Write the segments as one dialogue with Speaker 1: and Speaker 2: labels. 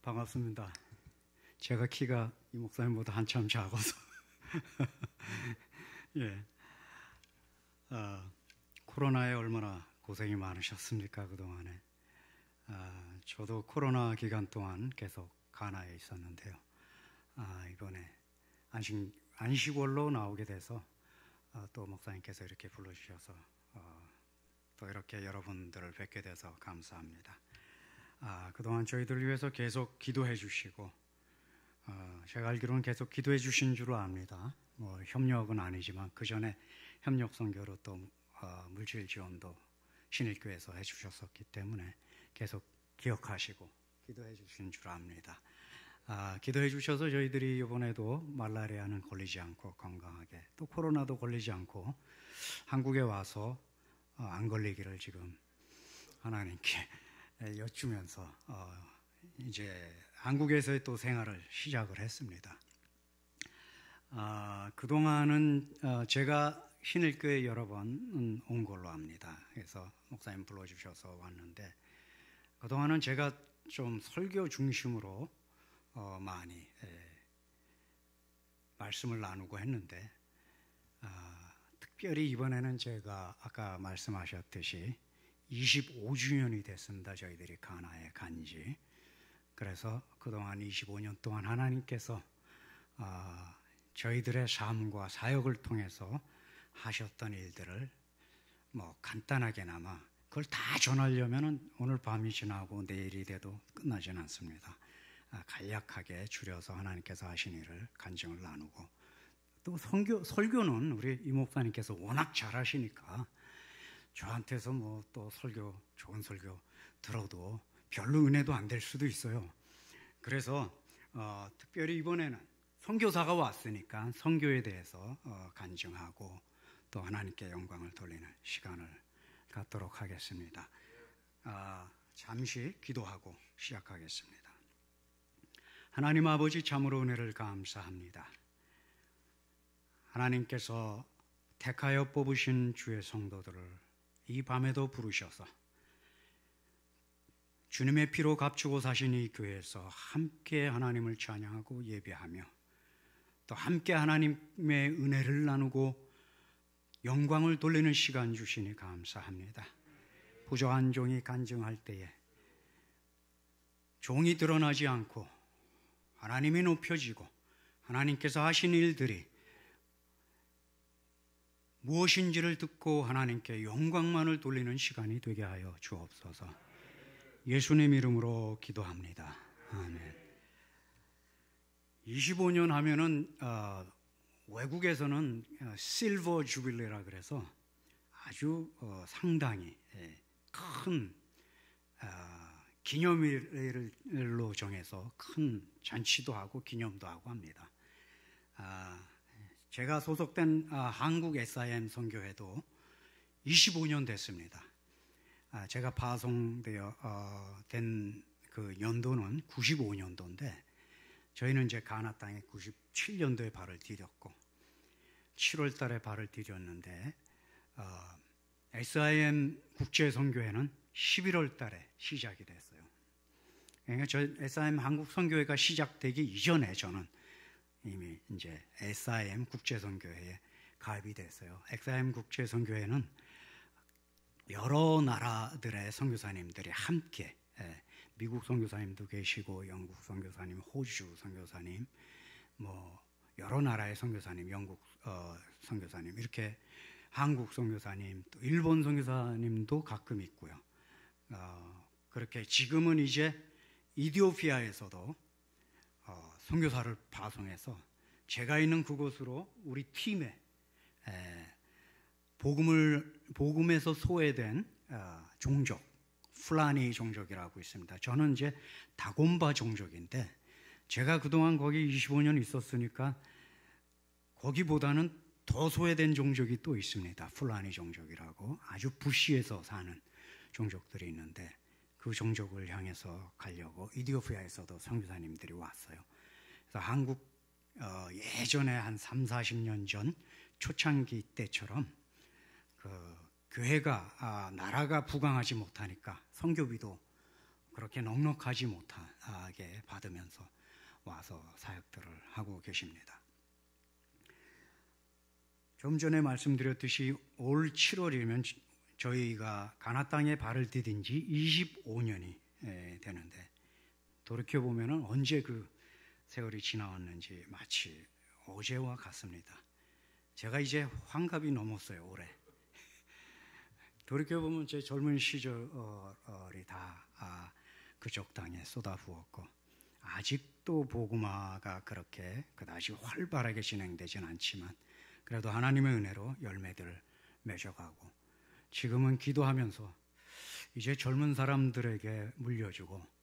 Speaker 1: 반갑습니다. 제가 키가 이 목사님보다 한참 작아서 예, 코로나에 얼마나 고생이 많으셨습니까 그동안에. 저도 코로나 기간 동안 계속 가나에 있었는데요. 이번에 안식월로 나오게 돼서 또 목사님께서 이렇게 불러주셔서 또 이렇게 여러분들을 뵙게 돼서 감사합니다. 그동안 저희들 위해서 계속 기도해 주시고, 제가 알기로는 계속 기도해 주신 줄 압니다. 뭐 협력은 아니지만 그 전에 협력 선교로 또 물질 지원도 신일교회에서 해주셨었기 때문에 계속 기억하시고 기도해 주신 줄 압니다. 기도해 주셔서 저희들이 이번에도 말라리아는 걸리지 않고 건강하게, 또 코로나도 걸리지 않고 한국에 와서 안 걸리기를 지금 하나님께 여쭈면서 이제 한국에서의 또 생활을 시작을 했습니다. 그동안은 제가 신일교회 여러 번 온 걸로 압니다. 그래서 목사님 불러주셔서 왔는데, 그동안은 제가 좀 설교 중심으로 많이 말씀을 나누고 했는데, 특별히 이번에는 제가 아까 말씀하셨듯이 25주년이 됐습니다. 저희들이 가나에 간지. 그래서 그동안 25년 동안 하나님께서 저희들의 삶과 사역을 통해서 하셨던 일들을 뭐 간단하게나마 그걸 다 전하려면 오늘 밤이 지나고 내일이 돼도 끝나지는 않습니다. 간략하게 줄여서 하나님께서 하신 일을 간증을 나누고, 또 설교는 우리 이 목사님께서 워낙 잘하시니까 저한테서 뭐 또 좋은 설교 들어도 별로 은혜도 안 될 수도 있어요. 그래서 특별히 이번에는 선교사가 왔으니까 선교에 대해서 간증하고 또 하나님께 영광을 돌리는 시간을 갖도록 하겠습니다. 잠시 기도하고 시작하겠습니다. 하나님 아버지, 참으로 은혜를 감사합니다. 하나님께서 택하여 뽑으신 주의 성도들을 이 밤에도 부르셔서 주님의 피로 값주고 사신 이 교회에서 함께 하나님을 찬양하고 예배하며 또 함께 하나님의 은혜를 나누고 영광을 돌리는 시간 주시니 감사합니다. 부족한 종이 간증할 때에 종이 드러나지 않고 하나님이 높여지고 하나님께서 하신 일들이 무엇인지를 듣고 하나님께 영광만을 돌리는 시간이 되게 하여 주옵소서. 예수님 이름으로 기도합니다. 아멘. 25년 하면은 외국에서는 실버 주빌레라 그래서 아주 상당히 큰 기념일로 정해서 큰 잔치도 하고 기념도 하고 합니다. 제가 소속된 한국 SIM 선교회도 25년 됐습니다. 제가 파송되어 된 그 연도는 95년도인데 저희는 이제 가나 땅에 97년도에 발을 디뎠고 7월 달에 발을 디뎠는데 SIM 국제선교회는 11월 달에 시작이 됐어요. 그러니까 저 SIM 한국 선교회가 시작되기 이전에 저는 이미 이제 SIM 국제선교회에 가입이 됐어요. SIM 국제선교회는 여러 나라들의 선교사님들이 함께, 미국 선교사님도 계시고 영국 선교사님, 호주 선교사님, 뭐 여러 나라의 선교사님, 영국 선교사님, 이렇게 한국 선교사님, 또 일본 선교사님도 가끔 있고요. 그렇게 지금은 이제 이디오피아에서도 선교사를 파송해서 제가 있는 그곳으로 우리 팀에 복음에서 소외된 종족, 플라니 종족이라고 있습니다. 저는 이제 다곤바 종족인데 제가 그동안 거기 25년 있었으니까 거기보다는 더 소외된 종족이 또 있습니다. 플라니 종족이라고 아주 부시에서 사는 종족들이 있는데 그 종족을 향해서 가려고 이디오피아에서도 선교사님들이 왔어요. 그래서 한국 예전에 한 3, 40년 전 초창기 때처럼 그 교회가 나라가 부강하지 못하니까 선교비도 그렇게 넉넉하지 못하게 받으면서 와서 사역들을 하고 계십니다. 좀 전에 말씀드렸듯이 올 7월이면 저희가 가나안 땅에 발을 디딘 지 25년이 되는데, 돌이켜보면 언제 그 세월이 지나왔는지 마치 어제와 같습니다. 제가 이제 환갑이 넘었어요, 올해. 돌이켜보면 제 젊은 시절이 다 그쪽 땅에 쏟아부었고, 아직도 복음화가 그렇게 그다지 활발하게 진행되진 않지만 그래도 하나님의 은혜로 열매들을 맺어가고, 지금은 기도하면서 이제 젊은 사람들에게 물려주고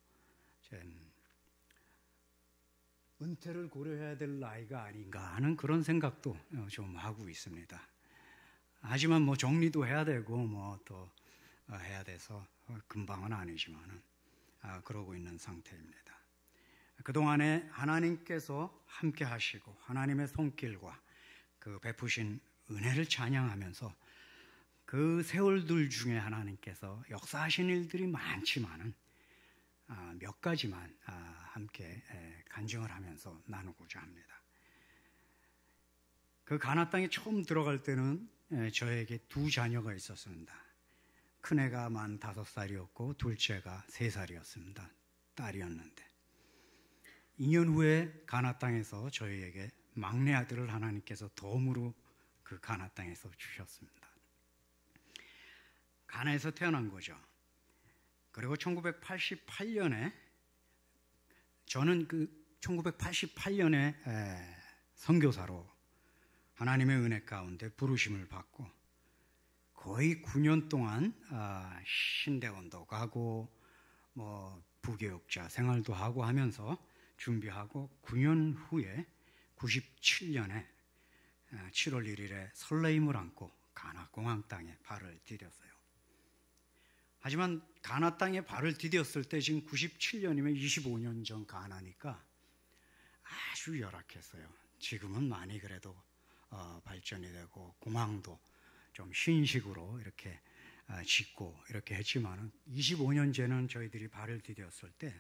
Speaker 1: 은퇴를 고려해야 될 나이가 아닌가 하는 그런 생각도 좀 하고 있습니다. 하지만 뭐 정리도 해야 되고 뭐 또 해야 돼서 금방은 아니지만은 그러고 있는 상태입니다. 그동안에 하나님께서 함께 하시고 하나님의 손길과 그 베푸신 은혜를 찬양하면서 그 세월들 중에 하나님께서 역사하신 일들이 많지만은 몇 가지만 함께 간증을 하면서 나누고자 합니다. 그 가나안 땅에 처음 들어갈 때는 저에게 두 자녀가 있었습니다. 큰애가 만 5살이었고 둘째가 3살이었습니다. 딸이었는데 2년 후에 가나안 땅에서 저희에게 막내 아들을 하나님께서 덤으로 그 가나안 땅에서 주셨습니다. 가나안에서 태어난 거죠. 그리고 1988년에 저는 그 1988년에 선교사로 하나님의 은혜 가운데 부르심을 받고 거의 9년 동안 신대원도 가고 뭐 부교육자 생활도 하고 하면서 준비하고 9년 후에 97년에 7월 1일에 설레임을 안고 가나 공항 땅에 발을 디뎠어요. 하지만 가나 땅에 발을 디뎠을 때 지금 97년이면 25년 전 가나니까 아주 열악했어요. 지금은 많이 그래도 발전이 되고 공항도 좀 신식으로 이렇게 짓고 이렇게 했지만은 25년 전에는 저희들이 발을 디뎠을 때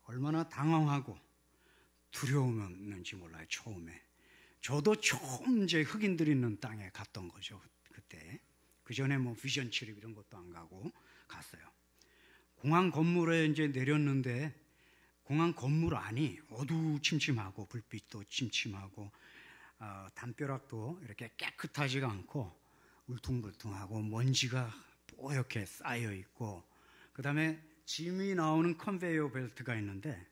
Speaker 1: 얼마나 당황하고 두려움이었는지 몰라요. 처음에 저도 처음 이제 흑인들이 있는 땅에 갔던 거죠. 그때 그 전에 뭐 비전 출입 이런 것도 안 가고 갔어요. 공항 건물에 이제 내렸는데 공항 건물 안이 어두침침하고 불빛도 침침하고 담벼락도 이렇게 깨끗하지가 않고 울퉁불퉁하고 먼지가 뽀얗게 쌓여 있고, 그 다음에 짐이 나오는 컨베이어 벨트가 있는데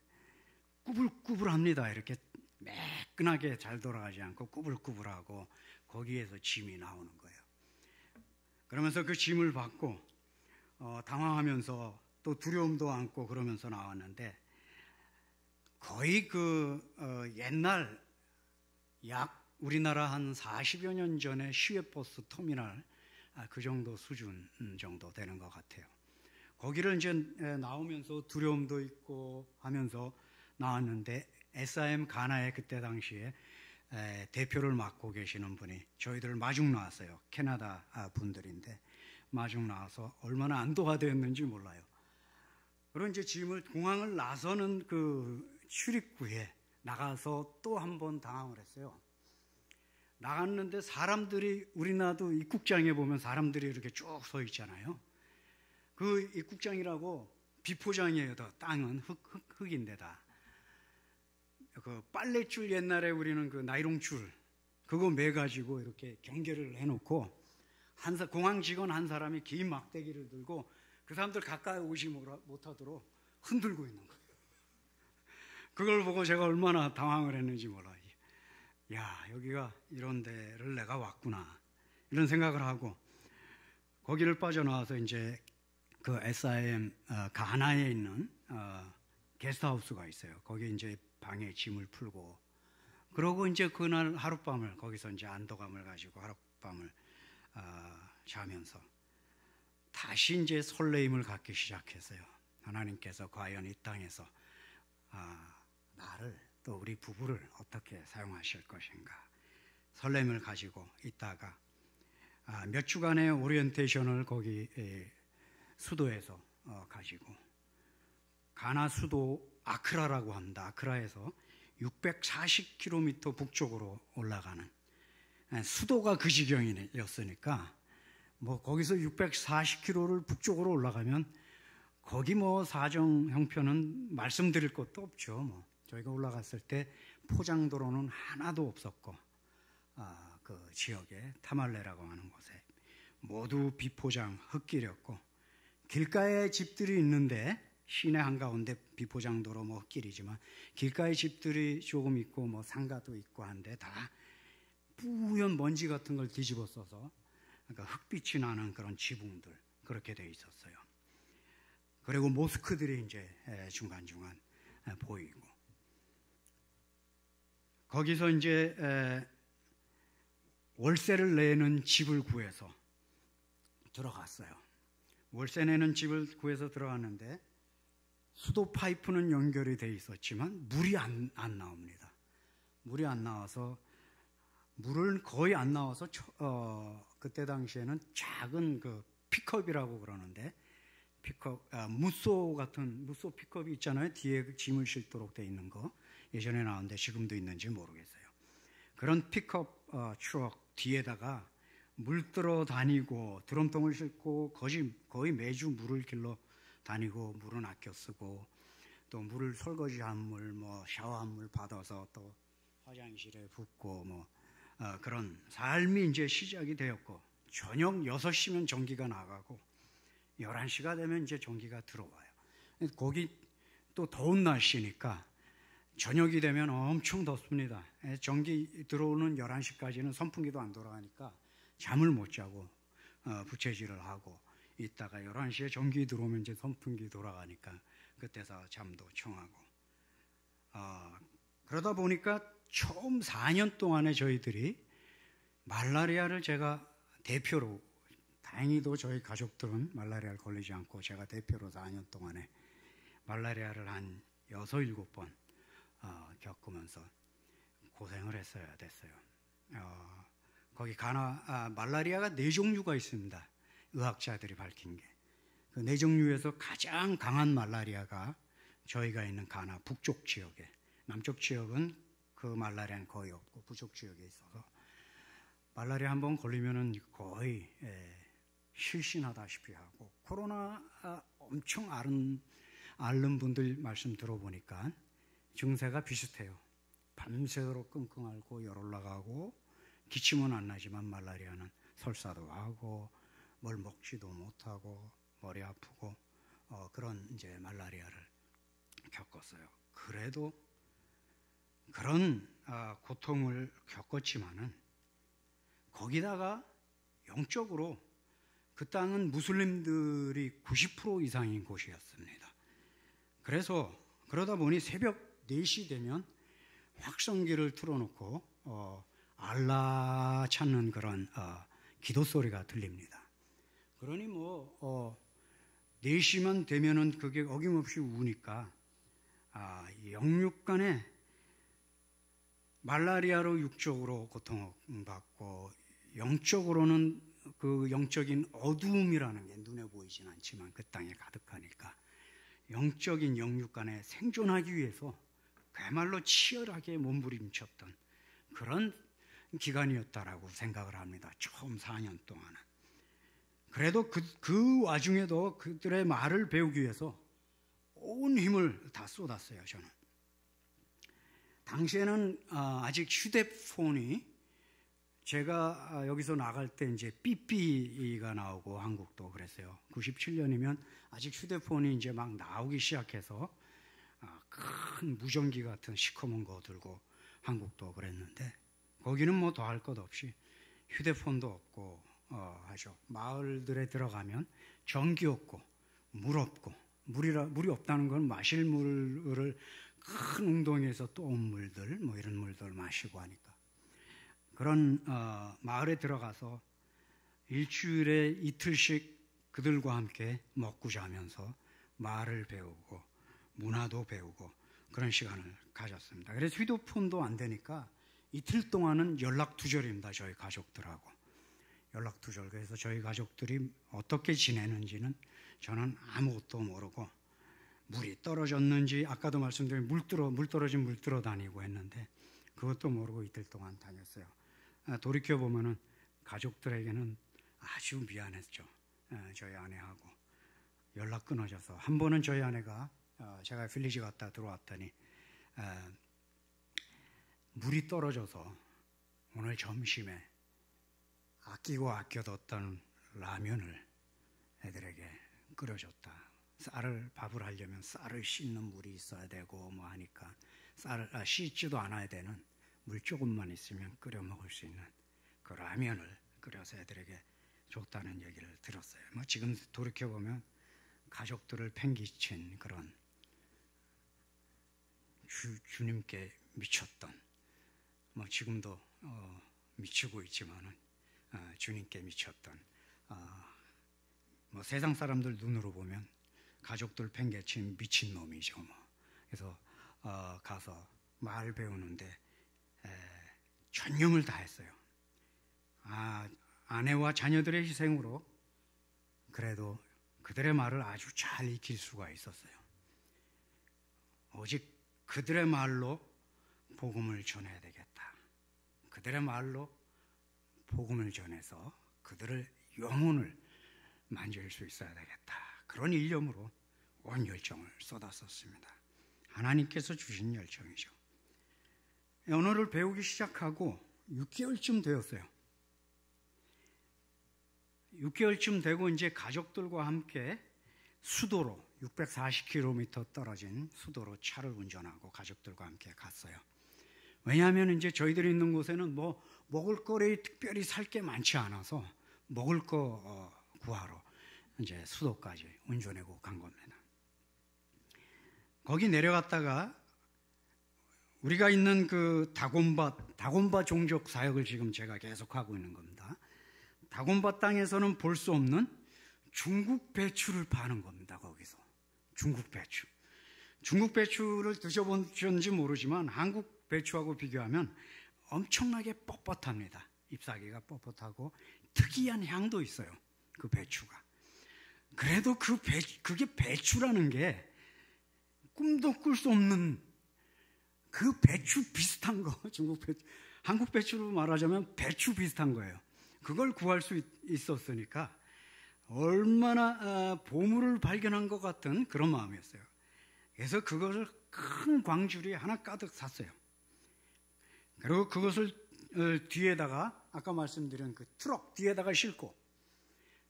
Speaker 1: 꾸불꾸불합니다. 이렇게 매끈하게 잘 돌아가지 않고 꾸불꾸불하고 거기에서 짐이 나오는 거예요. 그러면서 그 짐을 받고 당황하면서 또 두려움도 안고 그러면서 나왔는데, 거의 옛날 약 우리나라 한 40여 년 전에 시외버스 터미널 그 정도 수준 정도 되는 것 같아요. 거기를 이제 나오면서 두려움도 있고 하면서 나왔는데, SIM 가나에 그때 당시에 대표를 맡고 계시는 분이 저희들을 마중 나왔어요. 캐나다 분들인데 마중 나와서 얼마나 안도가 되었는지 몰라요. 그리고 이제 짐을 공항을 나서는 그 출입구에 나가서 또 한 번 당황을 했어요. 나갔는데 사람들이, 우리나라도 입국장에 보면 사람들이 이렇게 쭉 서 있잖아요. 그 입국장이라고 비포장이에요. 땅은 흙인데다. 그 빨래줄, 옛날에 우리는 그 나이롱줄 그거 매가지고 이렇게 경계를 해놓고 공항 직원 한 사람이 긴 막대기를 들고 그 사람들 가까이 오지 못하도록 흔들고 있는 거예요. 그걸 보고 제가 얼마나 당황을 했는지 몰라요. 야, 여기가 이런 데를 내가 왔구나 이런 생각을 하고, 거기를 빠져나와서 이제 그 SIM 가나에 있는 게스트하우스가 있어요. 거기 이제 방에 짐을 풀고, 그러고 이제 그날 하룻밤을 거기서 이제 안도감을 가지고 하룻밤을 자면서 다시 이제 설레임을 갖기 시작했어요. 하나님께서 과연 이 땅에서 나를 또 우리 부부를 어떻게 사용하실 것인가 설렘을 가지고 있다가 몇 주간의 오리엔테이션을 거기 수도에서 가지고 가나 수도 아크라라고 합니다. 아크라에서 640km 북쪽으로 올라가는, 수도가 그 지경이었으니까 뭐 거기서 640km를 북쪽으로 올라가면 거기 뭐 사정 형편은 말씀드릴 것도 없죠. 뭐 저희가 올라갔을 때 포장도로는 하나도 없었고, 그 지역에 타말레라고 하는 곳에 모두 비포장 흙길이었고, 길가에 집들이 있는데 시내 한가운데 비포장도로 뭐 흙길이지만 길가에 집들이 조금 있고 뭐 상가도 있고 한데 다 뿌연 먼지 같은 걸 뒤집어 써서, 그러니까 흙빛이 나는 그런 지붕들, 그렇게 돼 있었어요. 그리고 모스크들이 이제 중간중간 보이고, 거기서 이제 월세를 내는 집을 구해서 들어갔어요. 월세 내는 집을 구해서 들어갔는데 수도 파이프는 연결이 돼 있었지만 물이 안 나옵니다. 물이 안 나와서, 물은 거의 안 나와서 그때 당시에는 작은 그 픽업이라고 그러는데, 픽업, 무쏘 같은, 무쏘 픽업이 있잖아요. 뒤에 짐을 실도록 돼 있는 거. 예전에 나왔는데 지금도 있는지 모르겠어요. 그런 픽업 트럭 뒤에다가 물 들어 다니고 드럼통을 싣고 거의 매주 물을 길러 다니고, 물은 아껴 쓰고, 또 물을 설거지한 물, 뭐 샤워한 물 받아서 또 화장실에 붓고, 뭐 그런 삶이 이제 시작이 되었고, 저녁 6시면 전기가 나가고 11시가 되면 이제 전기가 들어와요. 거기 또 더운 날씨니까 저녁이 되면 엄청 덥습니다. 전기 들어오는 11시까지는 선풍기도 안 돌아가니까 잠을 못 자고 부채질을 하고 있다가 11시에 전기 들어오면 이제 선풍기 돌아가니까 그때서 잠도 청하고, 그러다 보니까 처음 4년 동안에 저희들이 말라리아를 제가 대표로, 다행히도 저희 가족들은 말라리아를 걸리지 않고 제가 대표로 4년 동안에 말라리아를 한 6, 7번 겪으면서 고생을 했어야 됐어요. 거기 말라리아가 4종류가 있습니다. 의학자들이 밝힌 게. 그 4종류에서 가장 강한 말라리아가 저희가 있는 가나 북쪽 지역에, 남쪽 지역은 그 말라리아는 거의 없고 북쪽 지역에 있어서 말라리아 한번 걸리면은 거의 실신하다시피 하고, 코로나 엄청 앓는 분들 말씀 들어보니까 증세가 비슷해요. 밤새도록 끙끙 앓고 열 올라가고, 기침은 안 나지만 말라리아는 설사도 하고 뭘 먹지도 못하고 머리 아프고 그런 이제 말라리아를 겪었어요. 그래도 그런 고통을 겪었지만은 거기다가 영적으로 그 땅은 무슬림들이 90% 이상인 곳이었습니다. 그래서 그러다 보니 새벽 4시 되면 확성기를 틀어놓고 알라 찾는 그런 기도 소리가 들립니다. 그러니 4시만 되면은 그게 어김없이 우니까 영육간에 말라리아로 육적으로 고통받고, 영적으로는 그 영적인 어두움이라는 게 눈에 보이진 않지만 그 땅에 가득하니까 영적인 영육간에 생존하기 위해서 그야말로 치열하게 몸부림쳤던 그런 기간이었다라고 생각을 합니다. 처음 4년 동안은. 그래도 그 와중에도 그들의 말을 배우기 위해서 온 힘을 다 쏟았어요, 저는. 당시에는 아직 휴대폰이, 제가 여기서 나갈 때 이제 삐삐가 나오고, 한국도 그랬어요. 97년이면 아직 휴대폰이 이제 막 나오기 시작해서 큰 무전기 같은 시커먼 거 들고 한국도 그랬는데, 거기는 뭐 더 할 것 없이 휴대폰도 없고 하죠. 마을들에 들어가면 전기 없고 물 없고, 물이 없다는 건 마실 물을 큰 웅덩이에서 떠온 물들, 뭐 이런 물들 마시고 하니까, 그런 마을에 들어가서 일주일에 이틀씩 그들과 함께 먹고 자면서 말을 배우고 문화도 배우고 그런 시간을 가졌습니다. 그래서 휴대폰도 안 되니까 이틀 동안은 연락 두절입니다. 저희 가족들하고 연락 두절. 그래서 저희 가족들이 어떻게 지내는지는 저는 아무것도 모르고 물이 떨어졌는지, 아까도 말씀드린 물 떨어져 다니고 했는데 그것도 모르고 이틀 동안 다녔어요. 돌이켜 보면은 가족들에게는 아주 미안했죠. 저희 아내하고 연락 끊어져서 한 번은 저희 아내가 제가 필리지 갔다 들어왔더니 물이 떨어져서 오늘 점심에 아끼고 아껴뒀던 라면을 애들에게 끓여줬다. 밥을 하려면 쌀을 씻는 물이 있어야 되고 뭐 하니까 씻지도 않아야 되는 물 조금만 있으면 끓여 먹을 수 있는 그 라면을 끓여서 애들에게 줬다는 얘기를 들었어요. 뭐 지금 돌이켜 보면 가족들을 팽개친 그런 주님께 미쳤던, 뭐 지금도 미치고 있지만은 주님께 미쳤던, 뭐 세상 사람들 눈으로 보면 가족들 팽개친 미친 놈이죠. 뭐. 그래서 가서 말 배우는데 전념을 다했어요. 아내와 자녀들의 희생으로 그래도 그들의 말을 아주 잘 익힐 수가 있었어요. 오직 그들의 말로 복음을 전해야 되겠다. 그들의 말로 복음을 전해서 그들의 영혼을 만질 수 있어야 되겠다. 그런 일념으로 온 열정을 쏟았었습니다. 하나님께서 주신 열정이죠. 언어를 배우기 시작하고 6개월쯤 되었어요. 6개월쯤 되고 이제 가족들과 함께 수도로 640km 떨어진 수도로 차를 운전하고 가족들과 함께 갔어요. 왜냐하면 이제 저희들이 있는 곳에는 뭐 먹을 거리 특별히 살 게 많지 않아서 먹을 거 구하러 이제 수도까지 운전하고 간 겁니다. 거기 내려갔다가 우리가 있는 그 다곤바 종족 사역을 지금 제가 계속하고 있는 겁니다. 다곤바 땅에서는 볼 수 없는 중국 배추를 파는 겁니다. 거기서 중국 배추를 드셔보셨는지 모르지만 한국 배추하고 비교하면 엄청나게 뻣뻣합니다. 잎사귀가 뻣뻣하고 특이한 향도 있어요. 그 배추가. 그래도 그게 배추라는 게 꿈도 꿀 수 없는 그 배추 비슷한 거, 중국 배추, 한국 배추로 말하자면 배추 비슷한 거예요. 그걸 구할 수 있었으니까 얼마나 보물을 발견한 것 같은 그런 마음이었어요. 그래서 그것을 큰 광주리 하나 가득 샀어요. 그리고 그것을 뒤에다가 아까 말씀드린 그 트럭 뒤에다가 싣고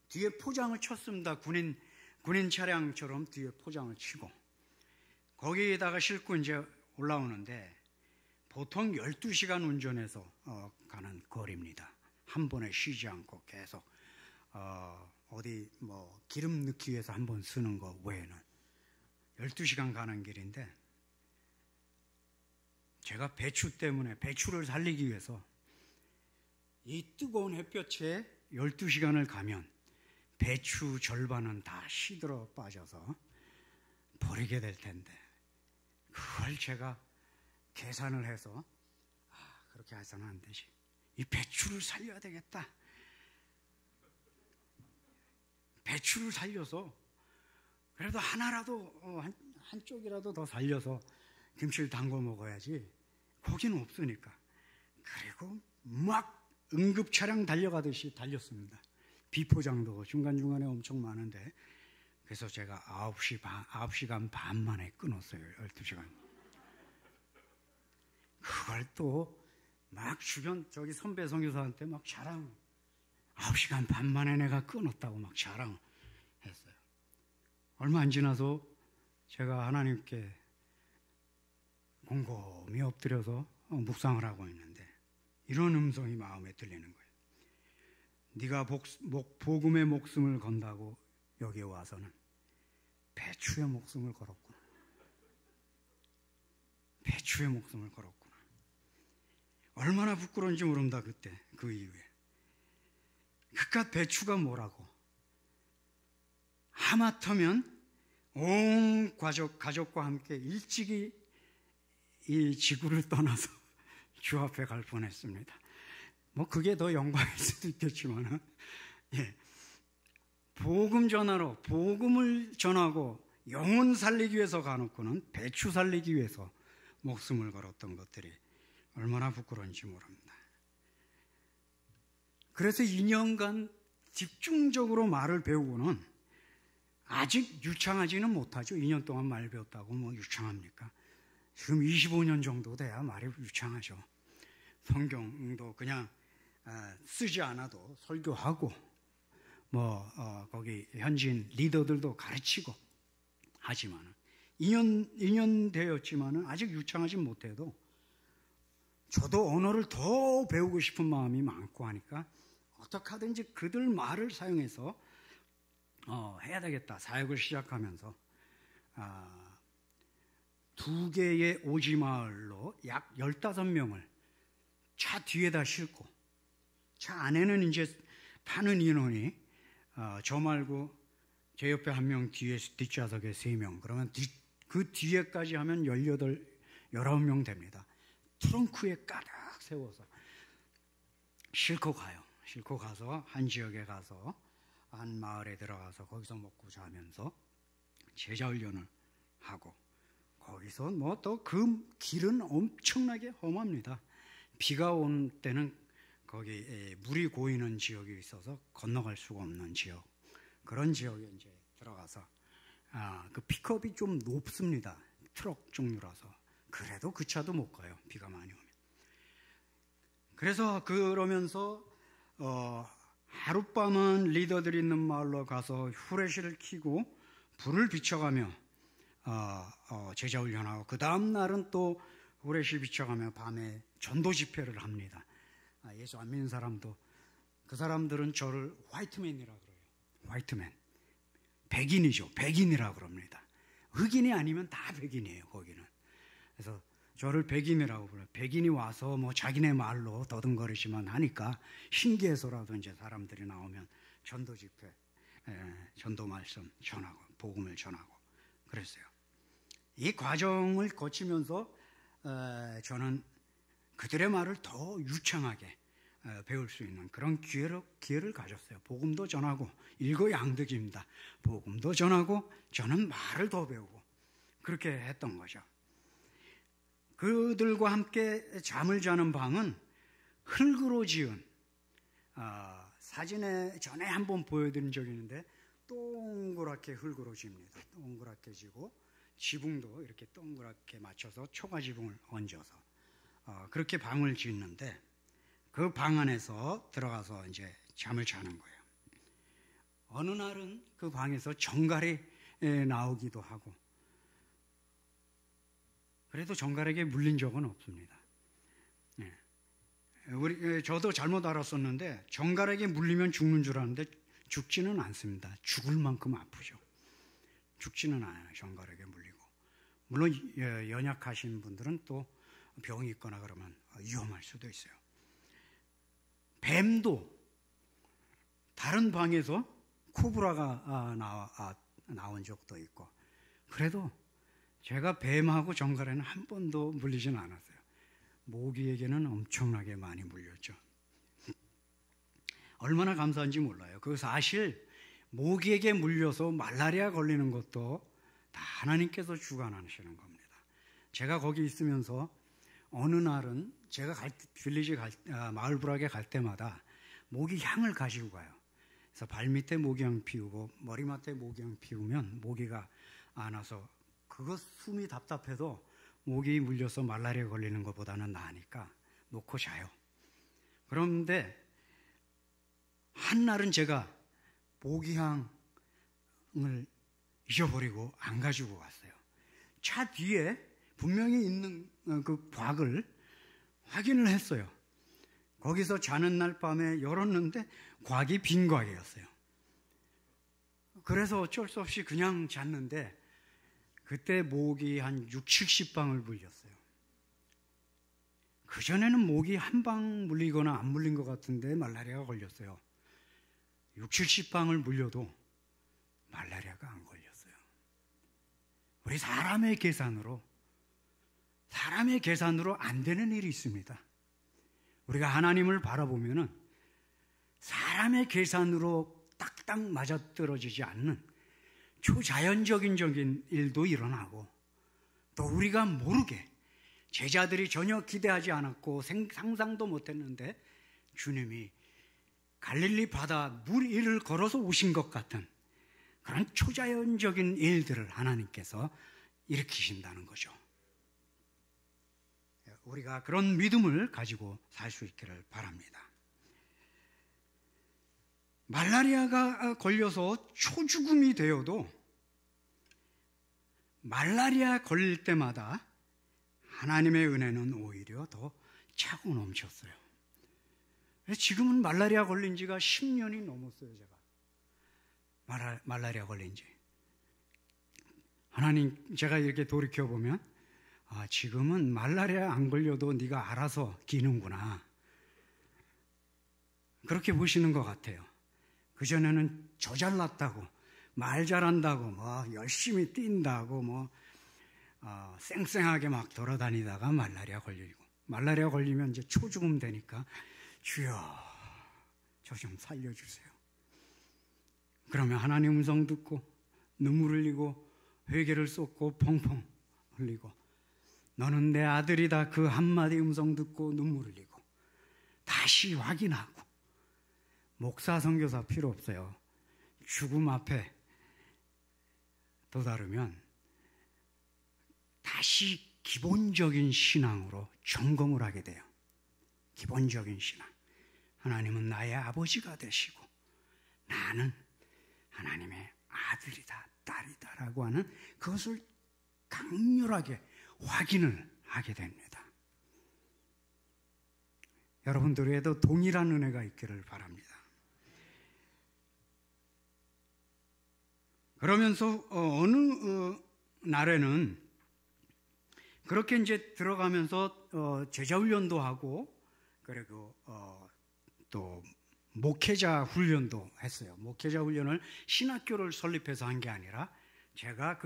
Speaker 1: 뒤에 포장을 쳤습니다. 군인 차량처럼 뒤에 포장을 치고 거기에다가 싣고 이제 올라오는데 보통 12시간 운전해서 가는 거리입니다. 한 번에 쉬지 않고 계속 어디 뭐 기름 넣기 위해서 한 번 쓰는 거 외에는 12시간 가는 길인데 제가 배추 때문에 배추를 살리기 위해서 이 뜨거운 햇볕에 12시간을 가면 배추 절반은 다 시들어 빠져서 버리게 될 텐데 그걸 제가 계산을 해서 그렇게 해서는 안 되지. 이 배추를 살려야 되겠다. 배추를 살려서 그래도 하나라도 한쪽이라도 더 살려서 김치를 담궈 먹어야지. 고기는 없으니까. 그리고 막 응급차량 달려가듯이 달렸습니다. 비포장도 중간중간에 엄청 많은데 그래서 제가 9시간 반 만에 끊었어요. 12시간. 그걸 또 막 주변 저기 선배 선교사한테 막 자랑 9시간 반 만에 내가 끊었다고 막 자랑했어요. 얼마 안 지나서 제가 하나님께 곰곰이 엎드려서 묵상을 하고 있는데 이런 음성이 마음에 들리는 거예요. 네가 복음의 목숨을 건다고 여기에 와서는 배추의 목숨을 걸었구나. 배추의 목숨을 걸었구나. 얼마나 부끄러운지 모른다 그때 그 이후에. 그깟 배추가 뭐라고. 하마터면 온 가족과 함께 일찍이 이 지구를 떠나서 주 앞에 갈 뻔했습니다. 뭐 그게 더 영광일 수도 있겠지만 복음 전하러 복음을 전하고 영혼 살리기 위해서 가놓고는 배추 살리기 위해서 목숨을 걸었던 것들이 얼마나 부끄러운지 모릅니다. 그래서 2년간 집중적으로 말을 배우고는 아직 유창하지는 못하죠. 2년 동안 말 배웠다고 뭐 유창합니까? 지금 25년 정도 돼야 말이 유창하죠. 성경도 그냥 쓰지 않아도 설교하고 거기 현지인 리더들도 가르치고 하지만 2년 되었지만 아직 유창하지 못해도 저도 언어를 더 배우고 싶은 마음이 많고 하니까 어떻게 하든지 그들 말을 사용해서 해야 되겠다. 사역을 시작하면서 2개의 오지마을로 약 15명을 차 뒤에다 싣고, 차 안에는 이제 타는 인원이 저 말고 제 옆에 1명, 뒤에 뒷좌석에 3명, 그러면 그 뒤에까지 하면 18, 19명 됩니다. 트렁크에 가득 세워서 싣고 가요. 싣고 가서 한 지역에 가서 한 마을에 들어가서 거기서 먹고 자면서 제자훈련을 하고, 거기서 또 그 길은 엄청나게 험합니다. 비가 온 때는 거기 물이 고이는 지역이 있어서 건너갈 수가 없는 지역, 그런 지역에 이제 들어가서 그 픽업이 좀 높습니다. 트럭 종류라서. 그래도 그 차도 못 가요, 비가 많이 오면. 그래서 그러면서 하룻밤은 리더들이 있는 마을로 가서 후레쉬를 켜고 불을 비춰가며 제자훈련하고, 그 다음 날은 또 후레쉬 비춰가며 밤에 전도 집회를 합니다. 예수 안 믿는 사람도, 그 사람들은 저를 화이트맨이라고 그래요. 화이트맨. 백인이죠. 백인이라고 그럽니다. 흑인이 아니면 다 백인이에요, 거기는. 그래서 저를 백인이라고 불러요. 백인이 와서 자기네 말로 더듬거리지만 하니까 신기해서라도 이제 사람들이 나오면 전도 집회, 전도 말씀 전하고, 복음을 전하고 그랬어요. 이 과정을 거치면서 저는 그들의 말을 더 유창하게 배울 수 있는 그런 기회를 가졌어요. 복음도 전하고, 일거양득입니다. 복음도 전하고 저는 말을 더 배우고, 그렇게 했던 거죠. 그들과 함께 잠을 자는 방은 흙으로 지은, 사진에 전에 한번 보여드린 적이 있는데 동그랗게 흙으로 집니다. 동그랗게 지고 지붕도 이렇게 동그랗게 맞춰서 초가 지붕을 얹어서 그렇게 방을 짓는데, 그 방 안에서 들어가서 이제 잠을 자는 거예요. 어느 날은 그 방에서 정갈이 나오기도 하고, 그래도 정갈에게 물린 적은 없습니다. 저도 잘못 알았었는데 정갈에게 물리면 죽는 줄 알았는데 죽지는 않습니다. 죽을 만큼 아프죠. 죽지는 않아요, 정갈에게 물리고. 물론 연약하신 분들은 또 병이 있거나 그러면 위험할 수도 있어요. 뱀도 다른 방에서 코브라가 나온 적도 있고, 그래도 제가 뱀하고 정갈에는 한 번도 물리지는 않았어요. 모기에게는 엄청나게 많이 물렸죠. 얼마나 감사한지 몰라요. 그 사실 모기에게 물려서 말라리아 걸리는 것도 다 하나님께서 주관하시는 겁니다. 제가 거기 있으면서 어느 날은 제가 빌리지 마을 부락에 갈 때마다 모기 향을 가지고 가요. 그래서 발밑에 모기향 피우고 머리맡에 모기향 피우면 모기가 안 와서, 그거 숨이 답답해도 모기 물려서 말라리아 걸리는 것보다는 나으니까 놓고 자요. 그런데 한날은 제가 모기향을 잊어버리고 안 가지고 갔어요. 차 뒤에 분명히 있는 그 곽을 확인을 했어요. 거기서 자는 날 밤에 열었는데 곽이 빈 곽이었어요. 그래서 어쩔 수 없이 그냥 잤는데 그때 모기 한 6, 70방을 물렸어요. 그전에는 모기 한 방 물리거나 안 물린 것 같은데 말라리아가 걸렸어요. 6, 70방을 물려도 말라리아가 안 걸렸어요. 우리 사람의 계산으로 안 되는 일이 있습니다. 우리가 하나님을 바라보면은 사람의 계산으로 딱딱 맞아떨어지지 않는 초자연적인 일도 일어나고, 또 우리가 모르게 제자들이 전혀 기대하지 않았고 상상도 못했는데 주님이 갈릴리 바다 물 위를 걸어서 오신 것 같은 그런 초자연적인 일들을 하나님께서 일으키신다는 거죠. 우리가 그런 믿음을 가지고 살 수 있기를 바랍니다. 말라리아가 걸려서 초죽음이 되어도 말라리아 걸릴 때마다 하나님의 은혜는 오히려 더 차고 넘쳤어요. 지금은 말라리아 걸린 지가 10년이 넘었어요. 제가 말라리아 걸린 지. 하나님, 제가 이렇게 돌이켜보면 지금은 말라리아 안 걸려도 네가 알아서 기는구나, 그렇게 보시는 것 같아요. 그전에는 저 잘났다고, 말 잘한다고, 열심히 뛴다고, 쌩쌩하게 막 돌아다니다가 말라리아 걸리면 이제 초죽음 되니까 주여, 저 좀 살려주세요. 그러면 하나님 음성 듣고 눈물 흘리고 회개를 쏟고 펑펑 흘리고, 너는 내 아들이다, 그 한마디 음성 듣고 눈물 흘리고 다시 확인하고. 목사 선교사 필요 없어요. 죽음 앞에 도다르면 다시 기본적인 신앙으로 점검을 하게 돼요. 기본적인 신앙. 하나님은 나의 아버지가 되시고 나는 하나님의 아들이다, 딸이다라고 하는 그것을 강렬하게 확인을 하게 됩니다. 여러분들에도 동일한 은혜가 있기를 바랍니다. 그러면서 어느 날에는 그렇게 이제 들어가면서 제자훈련도 하고, 그리고 또 목회자 훈련도 했어요. 목회자 훈련을 신학교를 설립해서 한 게 아니라 제가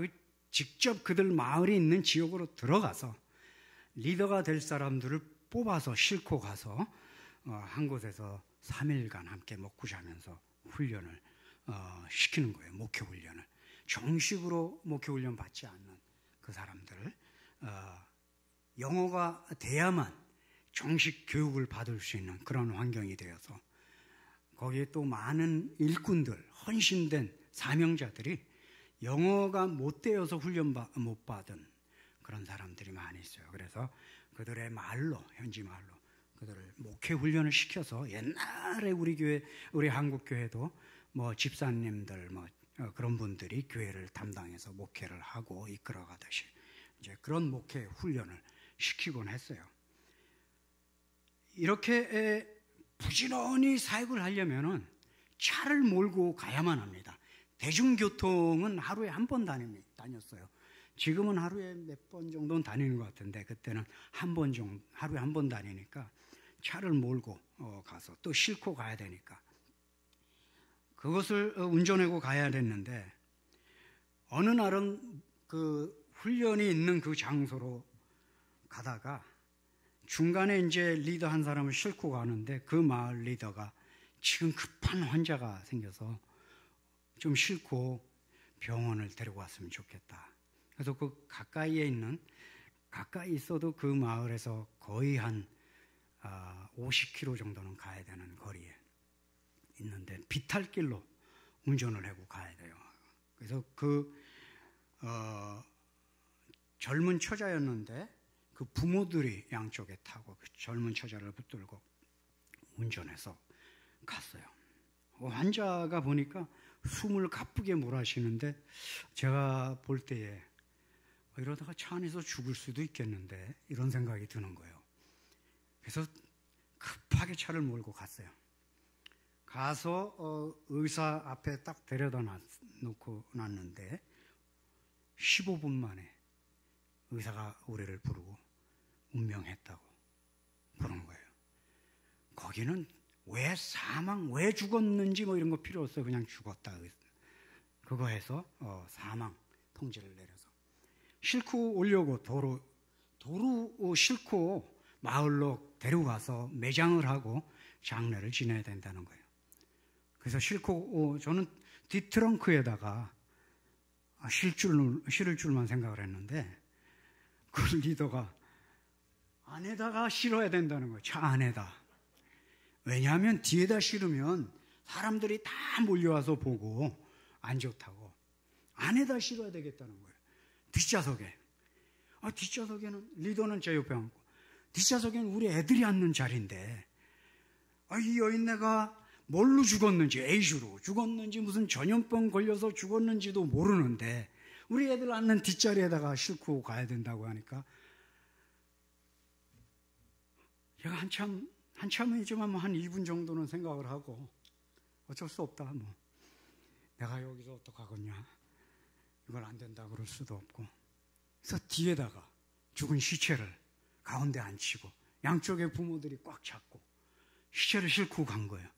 Speaker 1: 직접 그들 마을에 있는 지역으로 들어가서 리더가 될 사람들을 뽑아서 싣고 가서 한 곳에서 3일간 함께 먹고 자면서 훈련을 시키는 거예요. 목회 훈련을. 정식으로 목회 훈련 받지 않는 그 사람들을 영어가 돼야만 정식 교육을 받을 수 있는 그런 환경이 되어서, 거기에 또 많은 일꾼들, 헌신된 사명자들이 영어가 못 되어서 훈련 못 받은 그런 사람들이 많이 있어요. 그래서 그들의 말로, 현지 말로 그들을 목회 훈련을 시켜서, 옛날에 우리 교회, 우리 한국 교회도 집사님들 그런 분들이 교회를 담당해서 목회를 하고 이끌어가듯이 이제 그런 목회 훈련을 시키곤 했어요. 이렇게 부지런히 사역을 하려면은 차를 몰고 가야만 합니다. 대중교통은 하루에 한 번 다녔어요. 지금은 하루에 몇 번 정도는 다니는 것 같은데, 그때는 하루에 한 번 다니니까 차를 몰고 가서 또 싣고 가야 되니까 그것을 운전하고 가야 됐는데, 어느 날은 그 훈련이 있는 그 장소로 가다가 중간에 이제 리더 한 사람을 싣고 가는데, 그 마을 리더가 지금 급한 환자가 생겨서 좀 싣고 병원을 데리고 왔으면 좋겠다. 그래서 그 가까이 있어도 그 마을에서 거의 한 50km 정도는 가야 되는 거리에 있는데, 비탈길로 운전을 하고 가야 돼요. 그래서 젊은 처자였는데 그 부모들이 양쪽에 타고 그 젊은 처자를 붙들고 운전해서 갔어요. 환자가 보니까 숨을 가쁘게 몰아쉬는데, 제가 볼 때에 이러다가 차 안에서 죽을 수도 있겠는데 이런 생각이 드는 거예요. 그래서 급하게 차를 몰고 갔어요. 가서 의사 앞에 딱 데려다 놓고 놨는데 15분 만에 의사가 우리를 부르고 운명했다고 그런 거예요. 거기는 왜 죽었는지 이런 거 필요 없어요. 그냥 죽었다. 그거 해서 사망 통지를 내려서 싣고 오려고 도로 싣고 마을로 데려가서 매장을 하고 장례를 지내야 된다는 거예요. 그래서 싣고 저는 뒷트렁크에다가 실을 줄만 생각을 했는데 그 리더가 안에다가 실어야 된다는 거예요. 차 안에다. 왜냐하면 뒤에다 실으면 사람들이 다 몰려와서 보고 안 좋다고. 안에다 실어야 되겠다는 거예요. 뒷좌석에. 뒷좌석에는 리더는 제 옆에 앉고 뒷좌석에는 우리 애들이 앉는 자리인데 이 여인네가 뭘로 죽었는지, 에이즈로 죽었는지 무슨 전염병 걸려서 죽었는지도 모르는데 우리 애들 앉는 뒷자리에다가 싣고 가야 된다고 하니까 제가 한참이지만 한 2분 정도는 생각을 하고 어쩔 수 없다. 내가 여기서 어떡하겠냐. 이걸 안 된다 그럴 수도 없고. 그래서 뒤에다가 죽은 시체를 가운데 앉히고 양쪽에 부모들이 꽉 잡고 시체를 싣고 간 거예요.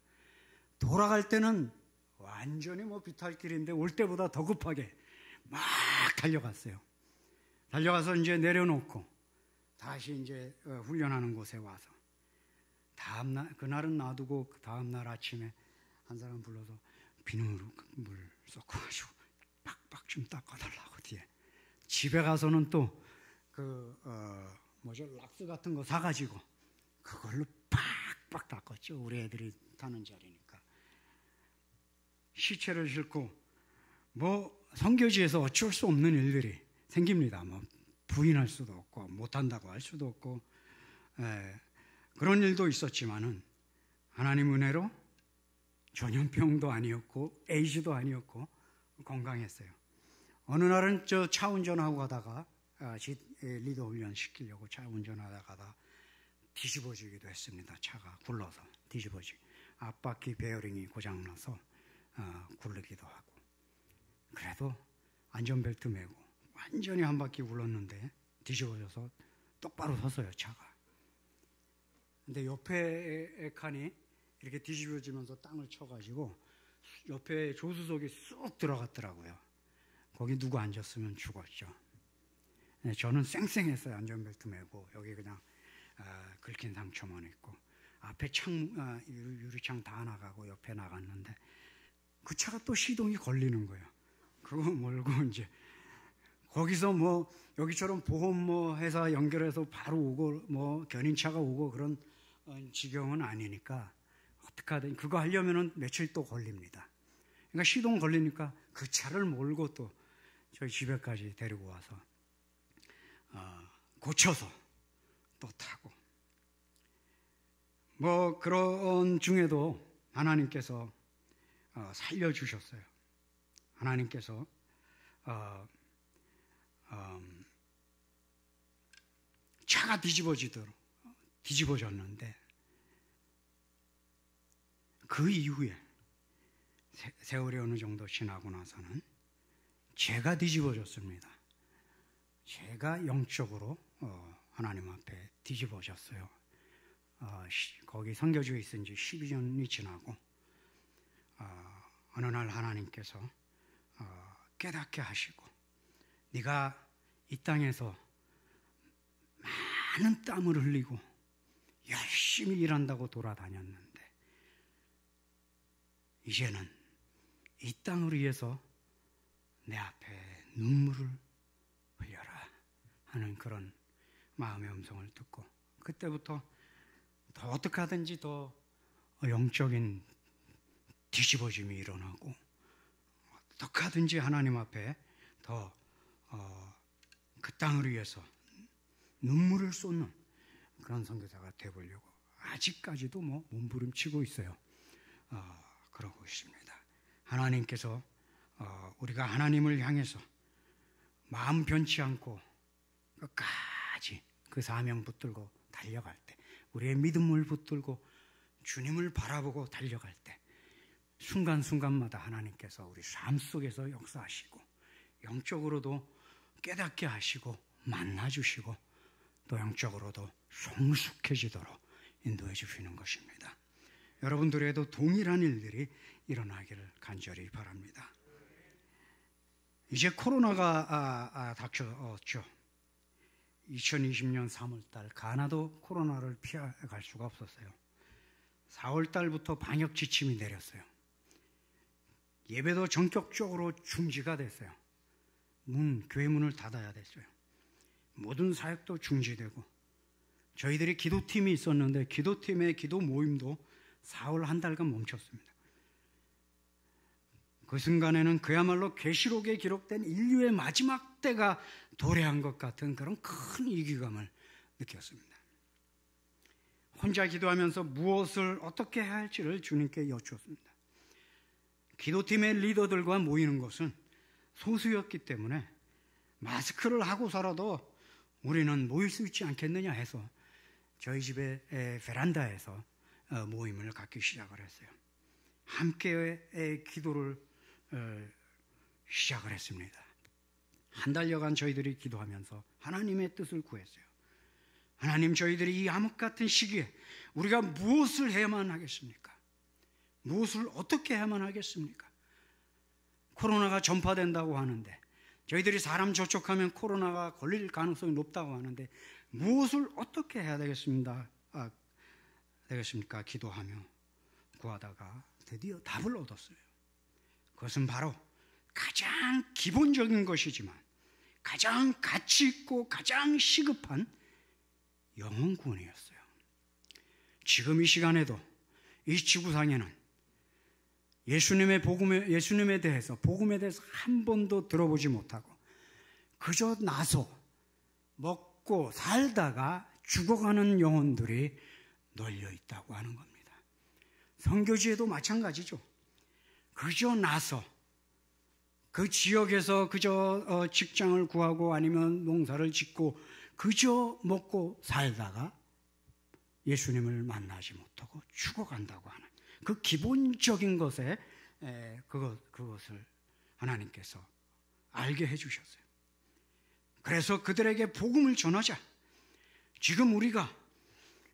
Speaker 1: 돌아갈 때는 완전히 비탈길인데 올 때보다 더 급하게 막 달려갔어요. 달려가서 이제 내려놓고 다시 이제 훈련하는 곳에 와서 그날은 놔두고 그 다음날 아침에 한 사람 불러서 비누로 물 섞어가지고 빡빡 좀 닦아달라고 뒤에. 집에 가서는 또 락스 같은 거 사가지고 그걸로 빡빡 닦았죠. 우리 애들이 타는 자리니까. 시체를 싣고 선교지에서 어쩔 수 없는 일들이 생깁니다. 부인할 수도 없고 못한다고 할 수도 없고 그런 일도 있었지만은 하나님 은혜로 전염병도 아니었고 에이즈도 아니었고 건강했어요. 어느 날은 차 운전하고 가다가 리더 훈련 시키려고 차 운전하다가 뒤집어지기도 했습니다. 차가 굴러서 뒤집어지고 앞바퀴 베어링이 고장나서 굴르기도 하고. 그래도 안전벨트 매고 완전히 한 바퀴 굴렀는데 뒤집어져서 똑바로 섰어요. 차가. 근데 옆에 칸이 이렇게 뒤집어지면서 땅을 쳐가지고 옆에 조수석이 쑥 들어갔더라고요. 거기 누구 앉았으면 죽었죠. 저는 쌩쌩했어요. 안전벨트 매고 여기 그냥 긁힌 상처만 있고 앞에 유리창 다 나가고 옆에 나갔는데 그 차가 또 시동이 걸리는 거예요. 그거 몰고 이제 거기서 여기처럼 보험 회사 연결해서 바로 오고 견인차가 오고 그런 지경은 아니니까 어떻게 하든 그거 하려면은 며칠 또 걸립니다. 그러니까 시동 걸리니까 그 차를 몰고 또 저희 집에까지 데리고 와서 고쳐서 또 타고 그런 중에도 하나님께서 살려주셨어요. 하나님께서 차가 뒤집어졌는데 그 이후에 세월이 어느 정도 지나고 나서는 제가 뒤집어졌습니다. 제가 영적으로 하나님 앞에 뒤집어졌어요. 거기 선교지에 있은 지 12년이 지나고 어느 날 하나님께서 깨닫게 하시고 네가 이 땅에서 많은 땀을 흘리고 열심히 일한다고 돌아다녔는데 이제는 이 땅을 위해서 내 앞에 눈물을 흘려라 하는 그런 마음의 음성을 듣고 그때부터 더 어떻게 하든지 더 영적인 뒤집어짐이 일어나고 어떻게 하든지 하나님 앞에 더 그 땅을 위해서 눈물을 쏟는 그런 선교사가 되어보려고 아직까지도 몸부림치고 있어요. 그러고 있습니다. 하나님께서 우리가 하나님을 향해서 마음 변치 않고 끝까지 그 사명 붙들고 달려갈 때 우리의 믿음을 붙들고 주님을 바라보고 달려갈 때 순간순간마다 하나님께서 우리 삶 속에서 역사하시고 영적으로도 깨닫게 하시고 만나주시고 또 영적으로도 성숙해지도록 인도해 주시는 것입니다. 여러분들에도 동일한 일들이 일어나기를 간절히 바랍니다. 이제 코로나가 닥쳐왔죠. 2020년 3월달 가나도 코로나를 피해갈 수가 없었어요. 4월달부터 방역 지침이 내렸어요. 예배도 전격적으로 중지가 됐어요. 교회 문을 닫아야 됐어요. 모든 사역도 중지되고, 저희들이 기도팀이 있었는데 기도팀의 기도 모임도 4월 한 달간 멈췄습니다. 그 순간에는 그야말로 계시록에 기록된 인류의 마지막 때가 도래한 것 같은 그런 큰 위기감을 느꼈습니다. 혼자 기도하면서 무엇을 어떻게 해야 할지를 주님께 여쭈었습니다. 기도팀의 리더들과 모이는 것은 소수였기 때문에 마스크를 하고서라도 우리는 모일 수 있지 않겠느냐 해서 저희 집의 베란다에서 모임을 갖기 시작을 했어요. 함께 기도를 시작을 했습니다. 한 달여간 저희들이 기도하면서 하나님의 뜻을 구했어요. 하나님, 저희들이 이 암흑 같은 시기에 우리가 무엇을 해야만 하겠습니까? 무엇을 어떻게 해야만 하겠습니까? 코로나가 전파된다고 하는데, 저희들이 사람 접촉하면 코로나가 걸릴 가능성이 높다고 하는데 무엇을 어떻게 해야 되겠습니까? 기도하며 구하다가 드디어 답을 얻었어요. 그것은 바로 가장 기본적인 것이지만 가장 가치 있고 가장 시급한 영혼 구원이었어요. 지금 이 시간에도 이 지구상에는 예수님에 대해서, 복음에 대해서 한 번도 들어보지 못하고 그저 나서 먹고 살다가 죽어가는 영혼들이 널려 있다고 하는 겁니다. 선교지에도 마찬가지죠. 그저 나서 그 지역에서 그저 직장을 구하고 아니면 농사를 짓고 그저 먹고 살다가 예수님을 만나지 못하고 죽어간다고 하는 그 기본적인 것에 그것을 하나님께서 알게 해주셨어요. 그래서 그들에게 복음을 전하자. 지금 우리가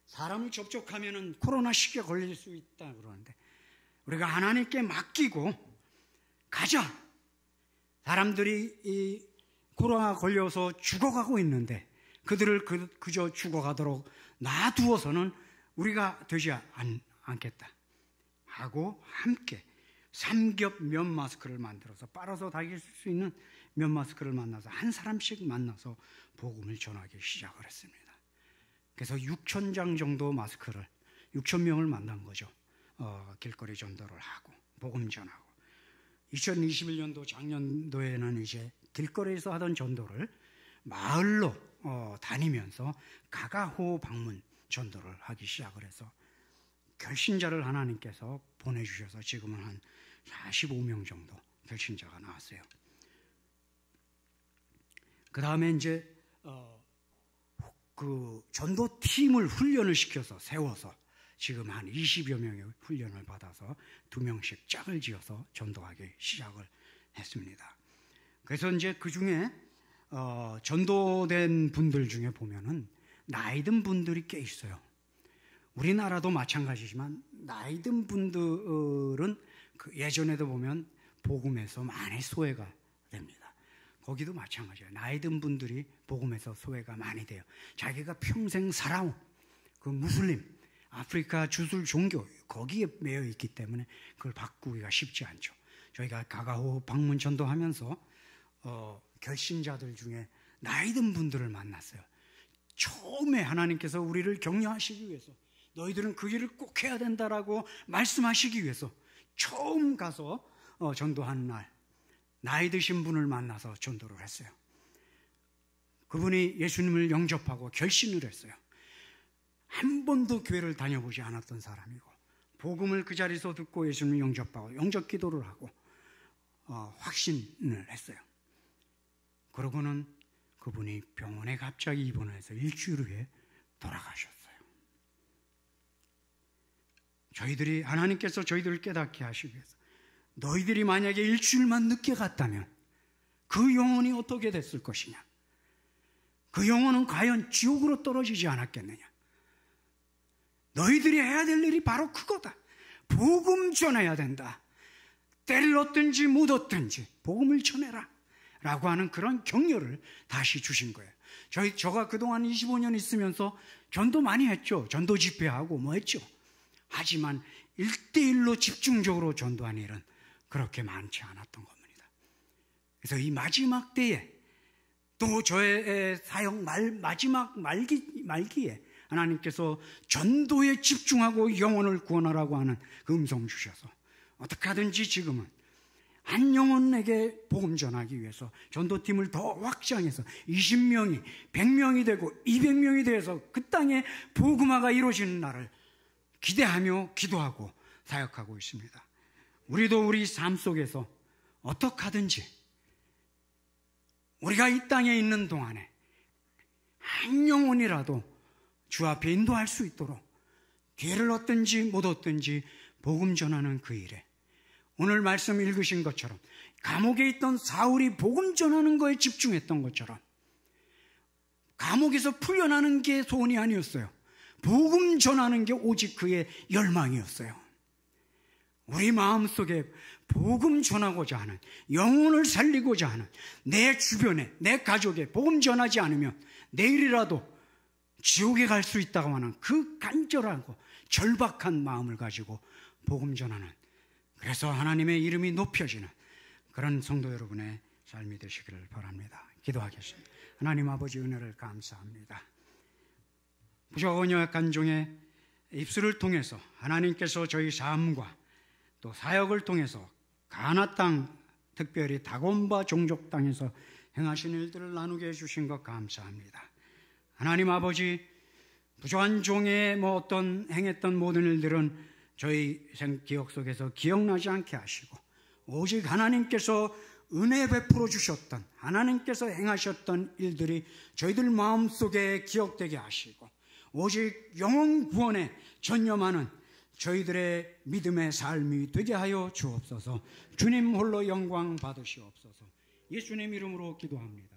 Speaker 1: 사람을 접촉하면 코로나 시기에 걸릴 수 있다 그러는데 우리가 하나님께 맡기고 가자. 사람들이 이 코로나 걸려서 죽어가고 있는데 그들을 그저 죽어가도록 놔두어서는 우리가 되지 않겠다 하고 함께 삼겹 면 마스크를 만들어서 빨아서 다닐 수 있는 면 마스크를 만나서 한 사람씩 만나서 복음을 전하기 시작을 했습니다. 그래서 6,000장 정도 마스크를 6,000명을 만난 거죠. 길거리 전도를 하고 복음 전하고 2021년도 작년도에는 이제 길거리에서 하던 전도를 마을로 다니면서 가가호 방문 전도를 하기 시작을 해서 결신자를 하나님께서 보내주셔서 지금은 한 45명 정도 결신자가 나왔어요. 그 다음에 이제 그 전도팀을 훈련을 시켜서 세워서 지금 한 20여 명의 훈련을 받아서 2명씩 짝을 지어서 전도하기 시작을 했습니다. 그래서 이제 그 중에 전도된 분들 중에 보면은 나이 든 분들이 꽤 있어요. 우리나라도 마찬가지지만 나이 든 분들은 예전에도 보면 복음에서 많이 소외가 됩니다. 거기도 마찬가지예요. 나이 든 분들이 복음에서 소외가 많이 돼요. 자기가 평생 살아온 그 무슬림, 아프리카 주술 종교 거기에 매여 있기 때문에 그걸 바꾸기가 쉽지 않죠. 저희가 가가호 방문 전도하면서 결신자들 중에 나이 든 분들을 만났어요. 처음에 하나님께서 우리를 격려하시기 위해서 너희들은 그 일을 꼭 해야 된다라고 말씀하시기 위해서 처음 가서 전도한 날 나이 드신 분을 만나서 전도를 했어요. 그분이 예수님을 영접하고 결신을 했어요. 한 번도 교회를 다녀보지 않았던 사람이고 복음을 그 자리에서 듣고 예수님을 영접하고 영접 기도를 하고 확신을 했어요. 그러고는 그분이 병원에 갑자기 입원을 해서 일주일 후에 돌아가셨어요. 하나님께서 저희들을 깨닫게 하시기 위해서 너희들이 만약에 일주일만 늦게 갔다면 그 영혼이 어떻게 됐을 것이냐, 그 영혼은 과연 지옥으로 떨어지지 않았겠느냐. 너희들이 해야 될 일이 바로 그거다. 복음 전해야 된다. 때를 얻든지 못 얻든지 복음을 전해라 라고 하는 그런 격려를 다시 주신 거예요. 저가 그동안 25년 있으면서 전도 많이 했죠. 전도 집회하고 뭐 했죠. 하지만 1대1로 집중적으로 전도한 일은 그렇게 많지 않았던 겁니다. 그래서 이 마지막 때에 또 저의 사역 마지막 말기에 하나님께서 전도에 집중하고 영혼을 구원하라고 하는 그 음성 주셔서 어떻게 하든지 지금은 한 영혼에게 복음 전하기 위해서 전도팀을 더 확장해서 20명이 100명이 되고 200명이 되어서 그 땅에 복음화가 이루어지는 날을 기대하며 기도하고 사역하고 있습니다. 우리도 우리 삶 속에서 어떻게 하든지 우리가 이 땅에 있는 동안에 한 영혼이라도 주 앞에 인도할 수 있도록 기회를 얻든지 못 얻든지 복음 전하는 그 일에 오늘 말씀 읽으신 것처럼 감옥에 있던 사울이 복음 전하는 거에 집중했던 것처럼 감옥에서 풀려나는 게 소원이 아니었어요. 복음 전하는 게 오직 그의 열망이었어요. 우리 마음속에 복음 전하고자 하는, 영혼을 살리고자 하는, 내 주변에 내 가족에 복음 전하지 않으면 내일이라도 지옥에 갈 수 있다고 하는 그 간절하고 절박한 마음을 가지고 복음 전하는, 그래서 하나님의 이름이 높여지는 그런 성도 여러분의 삶이 되시기를 바랍니다. 기도하겠습니다. 하나님 아버지, 은혜를 감사합니다. 부족 언약한 종의 입술을 통해서 하나님께서 저희 삶과 또 사역을 통해서 가나 땅, 특별히 다곤바 종족 땅에서 행하신 일들을 나누게 해주신 것 감사합니다. 하나님 아버지, 부족한 종의 어떤 행했던 모든 일들은 저희 기억 속에서 기억나지 않게 하시고 오직 하나님께서 은혜 베풀어 주셨던, 하나님께서 행하셨던 일들이 저희들 마음속에 기억되게 하시고 오직 영혼 구원에 전념하는 저희들의 믿음의 삶이 되게 하여 주옵소서. 주님 홀로 영광 받으시옵소서. 예수님 이름으로 기도합니다.